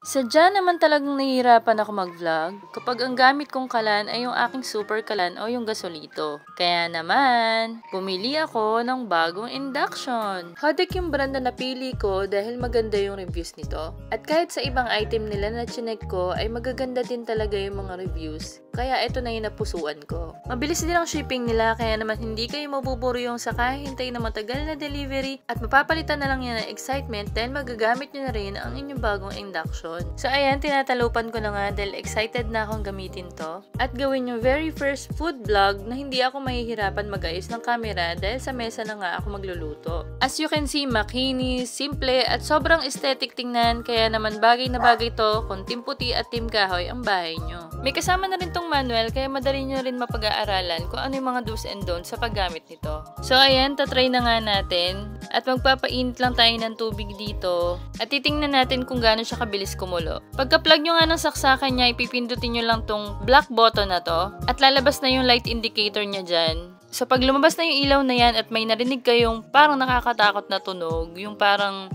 Sadya naman talagang nahihirapan ako mag-vlog kapag ang gamit kong kalan ay yung aking super kalan o yung gasolito. Kaya naman, bumili ako ng bagong induction. Hadek yung brand na napili ko dahil maganda yung reviews nito. At kahit sa ibang item nila na chinek ko ay magaganda din talaga yung mga reviews. Kaya ito na yung napusuan ko. Mabilis din ang shipping nila kaya naman hindi kayo mabuburo yung sa kahihintay na matagal na delivery at mapapalitan na lang yan ng excitement dahil magagamit nyo na rin ang inyong bagong induction. So ayan, tinatalupan ko na nga dahil excited na akong gamitin to at gawin yung very first food vlog na hindi ako mahihirapan mag-ayos ng camera dahil sa mesa na nga ako magluluto. As you can see, makinis, simple at sobrang aesthetic tingnan kaya naman bagay na bagay to kung team puti at team kahoy ang bahay nyo. May kasama na rin tong manual kaya madali nyo rin mapag-aaralan kung ano yung mga do's and don'ts sa paggamit nito. So ayan, tatry na nga natin at magpapainit lang tayo ng tubig dito at titingnan natin kung gaano siya kabilis kumulo. Pagka-plug nyo nga ng saksakan niya, ipipindutin nyo lang tong black button na to at lalabas na yung light indicator niya dyan. So pag lumabas na yung ilaw na yan at may narinig kayong parang nakakatakot na tunog, yung parang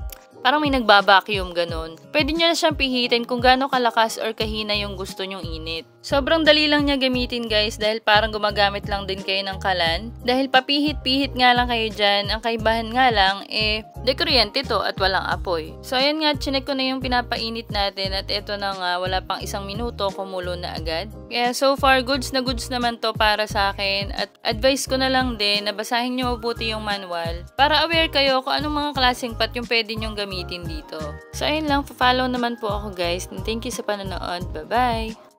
may nagbabacuum ganun. Pwede nyo na siyang pihitin kung gaano kalakas or kahina yung gusto nyong init. Sobrang dali lang niya gamitin guys dahil parang gumagamit lang din kayo ng kalan. Dahil papihit-pihit nga lang kayo dyan, ang kaibahan nga lang de kuryente to at walang apoy. So ayan nga, chinek ko na yung pinapainit natin at eto na nga, wala pang 1 minuto, kumulo na agad. Kaya so far, goods na goods naman to para sa akin at advice ko na lang din na basahin nyo mabuti yung manual para aware kayo kung anong mga klaseng pot yung pwede nyong gamitin dito. So ayun lang, follow naman po ako guys. Thank you sa panonood. Bye-bye!